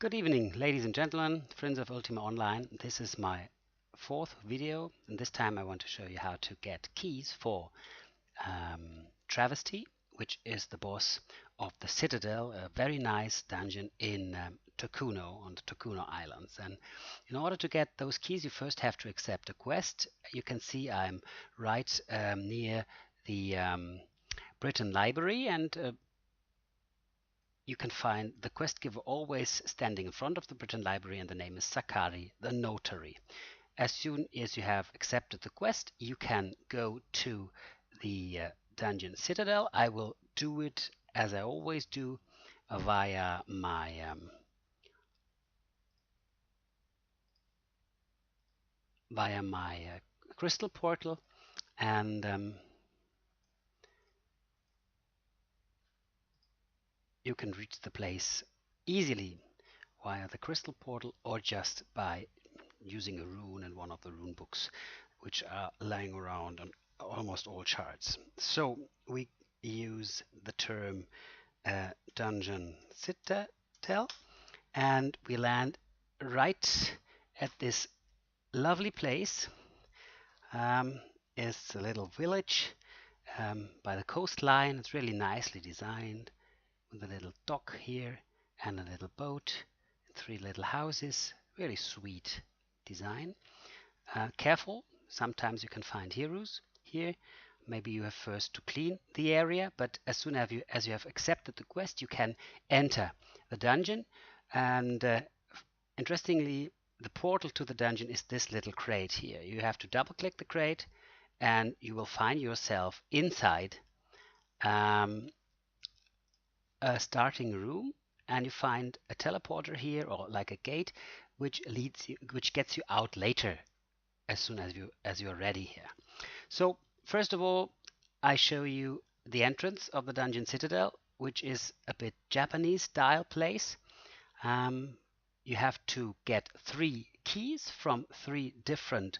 Good evening, ladies and gentlemen, friends of Ultima Online. This is my fourth video, and this time I want to show you how to get keys for Travesty, which is the boss of the Citadel, a very nice dungeon in Tokuno, on the Tokuno Islands. And in order to get those keys, you first have to accept a quest. You can see I'm right near the Britain Library, and you can find the quest giver always standing in front of the Britain Library, and the name is Sakari, the notary. As soon as you have accepted the quest, you can go to the dungeon Citadel. I will do it as I always do via my crystal portal, and you can reach the place easily via the crystal portal or just by using a rune in one of the rune books which are lying around on almost all charts. So we use the term dungeon Citadel, and we land right at this lovely place. It's a little village by the coastline. It's really nicely designed, with a little dock here and a little boat, 3 little houses. Really sweet design. Careful, sometimes you can find heroes here. Maybe you have first to clean the area, but as soon as you have accepted the quest, you can enter the dungeon. And interestingly, the portal to the dungeon is this little crate here. You have to double click the crate and you will find yourself inside a starting room, and you find a teleporter here, or like a gate, which gets you out later as soon as you're ready here. So first of all, I show you the entrance of the dungeon Citadel, which is a bit Japanese style place. You have to get 3 keys from 3 different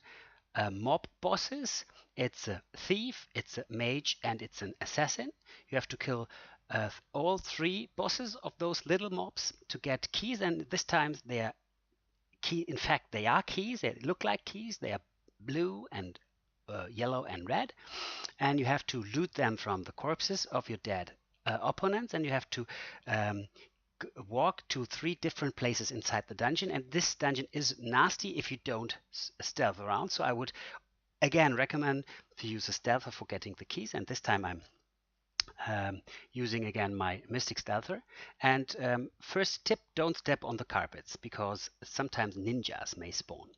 mob bosses. It's a thief, it's a mage, and it's an assassin. You have to kill all 3 bosses of those little mobs to get keys, and this time they are key. In fact, they are keys. They look like keys. They are blue and yellow and red, and you have to loot them from the corpses of your dead opponents, and you have to walk to 3 different places inside the dungeon. And this dungeon is nasty if you don't stealth around, so I would again recommend to use a stealther for getting the keys, and this time I'm using again my Mystic Stealther. And first tip, don't step on the carpets, because sometimes ninjas may spawn.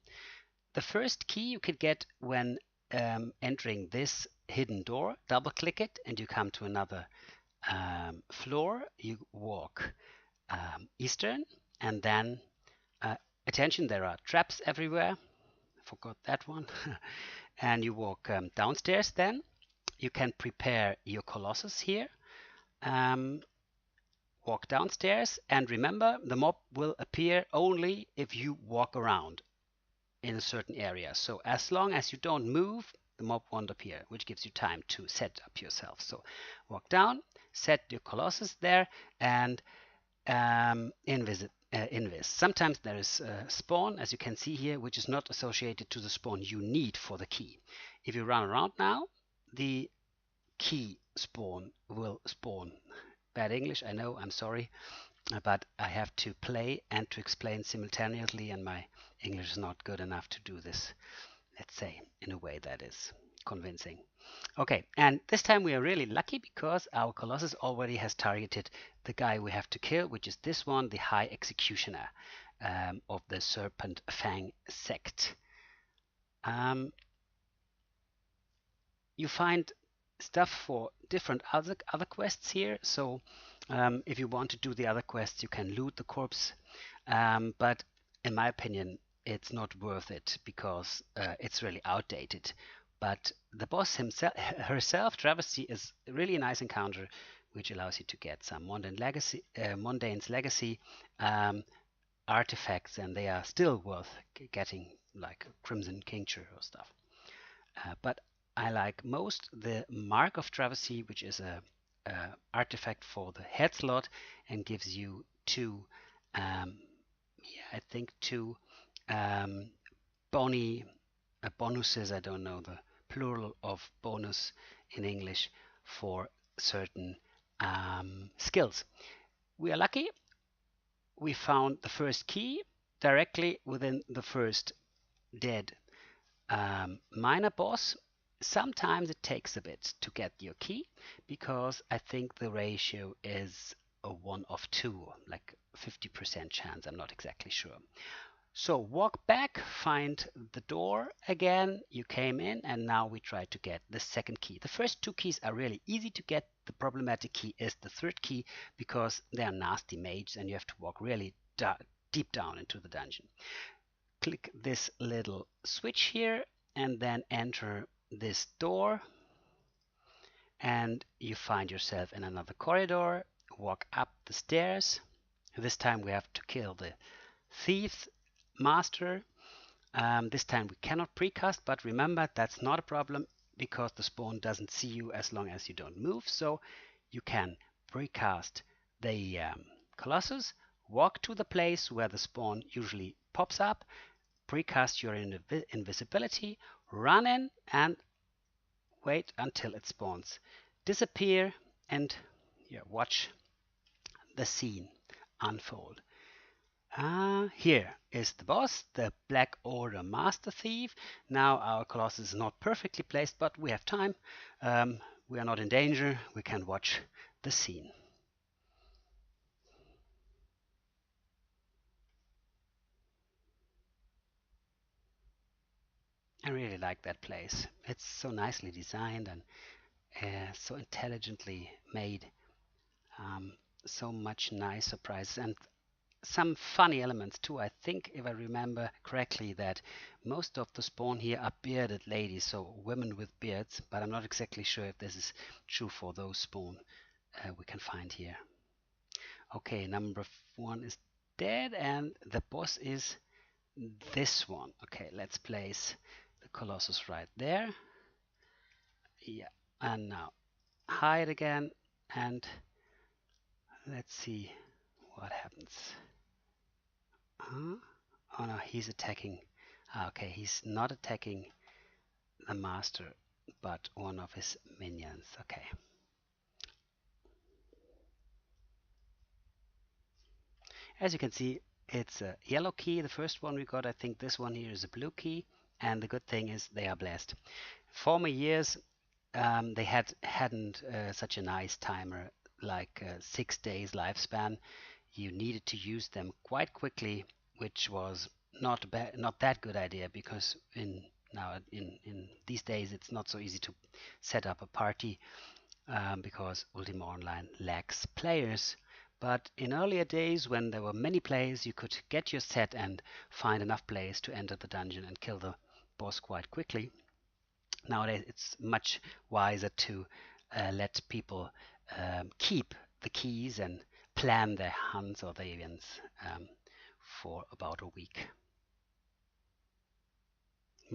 The first key you could get when entering this hidden door. Double click it and you come to another floor. You walk eastern, and then attention, there are traps everywhere. Forgot that one. And you walk downstairs. Then you can prepare your Colossus here. Walk downstairs, and remember, the mob will appear only if you walk around in a certain area. So as long as you don't move, the mob won't appear, which gives you time to set up yourself. So walk down, set your Colossus there, and invis. Sometimes there is a spawn, as you can see here, which is not associated to the spawn you need for the key. If you run around now, the key spawn will spawn. Bad English, I know, I'm sorry, but I have to play and to explain simultaneously, and my English is not good enough to do this, let's say, in a way that is convincing. Okay, and this time we are really lucky because our Colossus already has targeted the guy we have to kill, which is this one, the High Executioner of the Serpent Fang sect. You find stuff for different other quests here. So if you want to do the other quests, you can loot the corpse, but in my opinion it's not worth it because it's really outdated. But the boss herself, Travesty, is really a nice encounter, which allows you to get some Mondane's Legacy artifacts, and they are still worth getting, like Crimson Tincture or stuff. But I like most the Mark of Travesty, which is a artifact for the head slot and gives you 2 yeah, I think two bonuses. I don't know the plural of bonus in English for certain skills. We are lucky. We found the first key directly within the first dead minor boss. Sometimes it takes a bit to get your key because I think the ratio is a 1 of 2, like 50% chance. I'm not exactly sure. So walk back, find the door again. You came in, and now we try to get the second key. The first two keys are really easy to get. The problematic key is the third key because they are nasty mages and you have to walk really deep down into the dungeon. Click this little switch here and then enter this door, and you find yourself in another corridor. Walk up the stairs. This time we have to kill the thief master. This time we cannot precast, but remember that's not a problem because the spawn doesn't see you as long as you don't move. So you can precast the Colossus, walk to the place where the spawn usually pops up, precast your invisibility, run in and wait until it spawns. Disappear and watch the scene unfold. Here is the boss, the Black Order Master Thief. Now our Colossus is not perfectly placed, but we have time. We are not in danger. We can watch the scene. I really like that place. It's so nicely designed and so intelligently made. So much nice surprises and some funny elements too. I think, if I remember correctly, that most of the spawn here are bearded ladies, so women with beards, but I'm not exactly sure if this is true for those spawn we can find here. Okay, number 1 is dead and the boss is this one. Okay, let's place the Colossus right there. Yeah, and now hide again and let's see what happens. Oh no, he's attacking. Okay, he's not attacking the master, but one of his minions. Okay. As you can see, it's a yellow key, the first one we got. I think this one here is a blue key, and the good thing is they are blessed. Former years, they hadn't such a nice timer, like 6 days lifespan. You needed to use them quite quickly, which was not that good idea because in these days it's not so easy to set up a party because Ultima Online lacks players. But in earlier days, when there were many players, you could get your set and find enough players to enter the dungeon and kill the boss quite quickly. Nowadays, it's much wiser to let people keep the keys and plan their hunts or their events for about a week.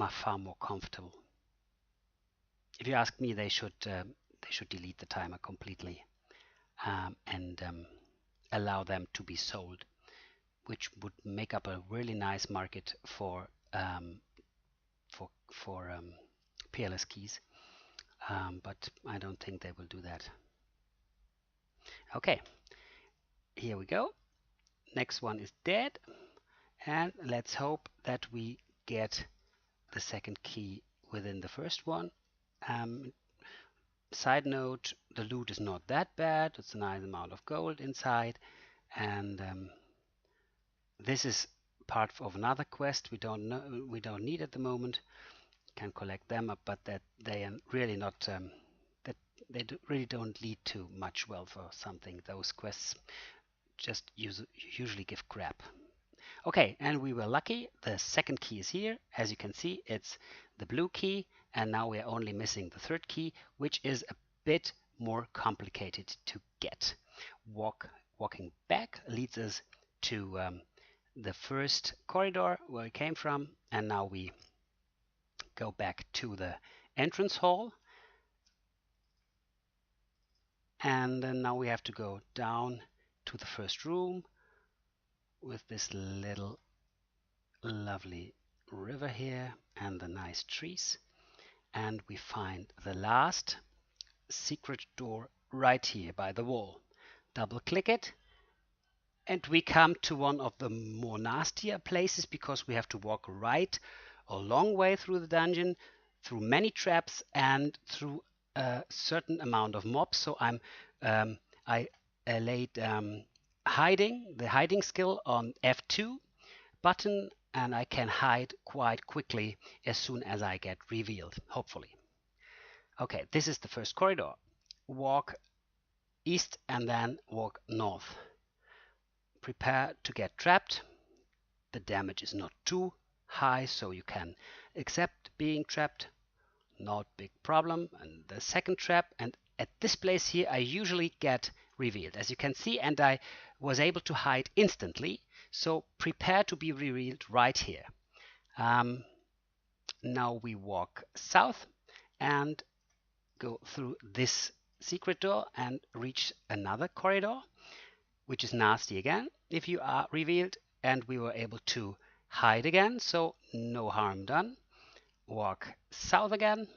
Far more comfortable. If you ask me, they should delete the timer completely and allow them to be sold, which would make up a really nice market for Peerless keys. But I don't think they will do that. Okay, here we go. Next one is dead, and let's hope that we get the second key within the first one. Side note, the loot is not that bad. It's a nice amount of gold inside, and this is part of another quest we don't need at the moment. Can collect them up, but that they are really not that they really don't lead to much wealth or something. Those quests just usually give crap. Okay, and we were lucky. The second key is here. As you can see, it's the blue key, and now we are only missing the third key, which is a bit more complicated to get. Walking back leads us to the first corridor where we came from, and now we go back to the entrance hall, and then now we have to go down to the first room, with this little lovely river here and the nice trees. And we find the last secret door right here by the wall. Double click it, and we come to one of the more nastier places because we have to walk right a long way through the dungeon, through many traps, and through a certain amount of mobs. So I laid the hiding skill on F2 button, and I can hide quite quickly as soon as I get revealed, hopefully. Okay, this is the first corridor. Walk east and then walk north. Prepare to get trapped. The damage is not too high, so you can accept being trapped. Not big problem. And the second trap, and at this place here I usually get revealed, as you can see, and I was able to hide instantly, so prepare to be revealed right here. Now we walk south and go through this secret door and reach another corridor, which is nasty again if you are revealed, and we were able to hide again, so no harm done. Walk south again,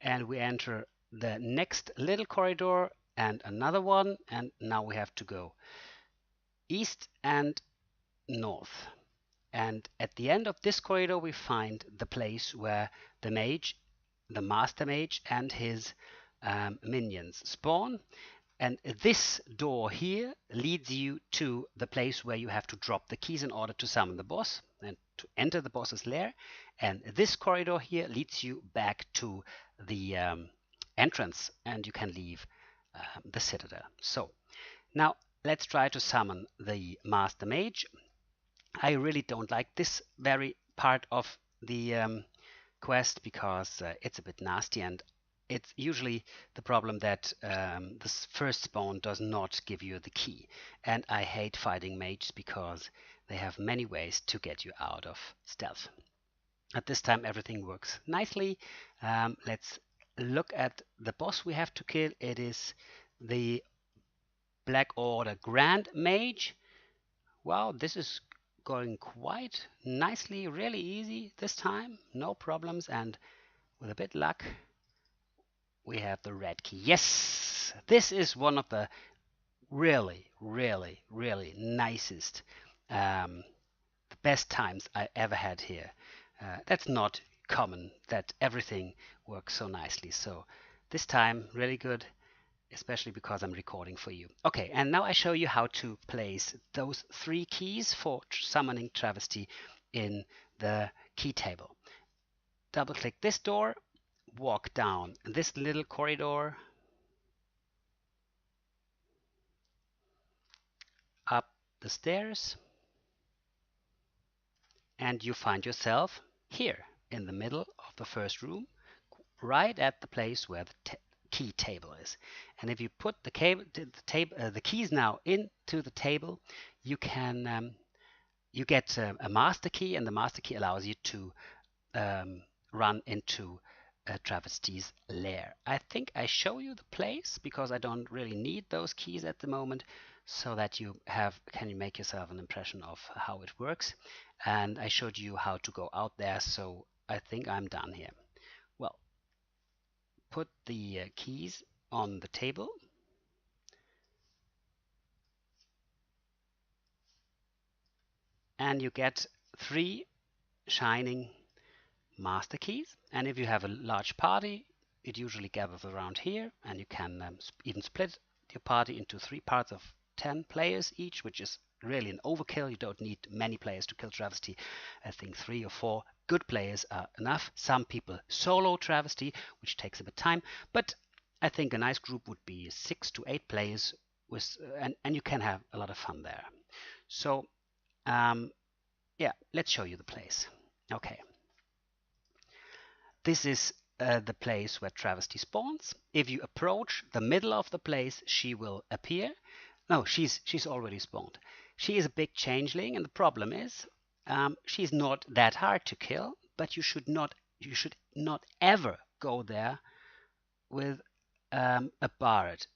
and we enter the next little corridor and another one, and now we have to go east and north. And at the end of this corridor we find the place where the mage, the master mage, and his minions spawn. And this door here leads you to the place where you have to drop the keys in order to summon the boss and to enter the boss's lair. And this corridor here leads you back to the entrance, and you can leave the Citadel. So now let's try to summon the Master Mage. I really don't like this very part of the quest because it's a bit nasty, and it's usually the problem that this first spawn does not give you the key. And I hate fighting mages because they have many ways to get you out of stealth. At this time everything works nicely. Let's look at the boss we have to kill. It is the Black Order Grand Mage. Wow, this is going quite nicely, really easy this time, no problems, and with a bit luck we have the red key. Yes, this is one of the really nicest, the best times I ever had here. That's not common that everything works so nicely, so this time really good, especially because I'm recording for you. Okay, and now I show you how to place those 3 keys for summoning Travesty in the key table. Double click this door, walk down this little corridor, up the stairs, and you find yourself here in the middle of the first room, right at the place where the key table is. And if you put the keys now into the table, you can you get a master key, and the master key allows you to run into Travesty's lair. I think I show you the place because I don't really need those keys at the moment, so that you can make yourself an impression of how it works. And I showed you how to go out there, so I think I'm done here. Well, put the keys on the table, and you get 3 shining master keys. And if you have a large party, it usually gathers around here, and you can even split your party into 3 parts of 10 players each, which is really an overkill. You don't need many players to kill Travesty. I think 3 or 4 good players are enough. Some people solo Travesty, which takes a bit of time, but I think a nice group would be 6 to 8 players with, and you can have a lot of fun there. So yeah, let's show you the place. Okay, this is the place where Travesty spawns. If you approach the middle of the place, she will appear. No, she's already spawned. She is a big changeling, and the problem is she's not that hard to kill, but you should not ever go there with a Bard,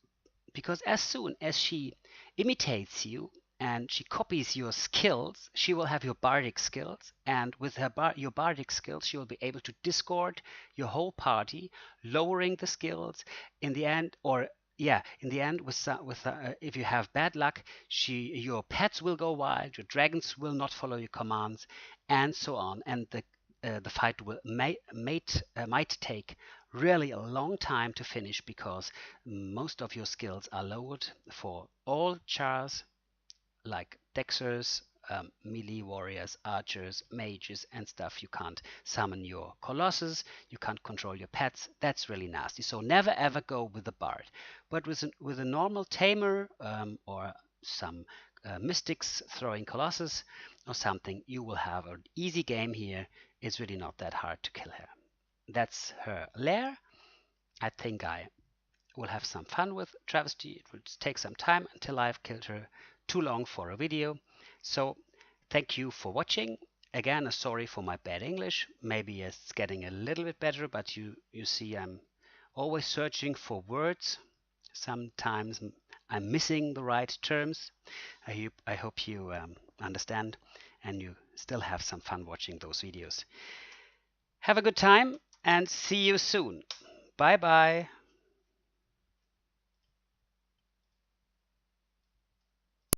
because as soon as she imitates you and she copies your skills, she will have your bardic skills, and with her your bardic skills, she will be able to discord your whole party, lowering the skills. In the end, or yeah, in the end, if you have bad luck, your pets will go wild, your dragons will not follow your commands, and so on. And the fight might take really a long time to finish because most of your skills are lowered for all chars like Dexers, melee warriors, archers, mages, and stuff. You can't summon your colossus, you can't control your pets. That's really nasty. So never ever go with a bard. But with a normal tamer or some mystics throwing colossus or something, you will have an easy game here. It's really not that hard to kill her. That's her lair. I think I will have some fun with Travesty. It will take some time until I've killed her. Too long for a video. So thank you for watching. Again, sorry for my bad English. Maybe it's getting a little bit better, but you see I'm always searching for words. Sometimes I'm missing the right terms. I hope you understand and you still have some fun watching those videos. Have a good time and see you soon. Bye bye.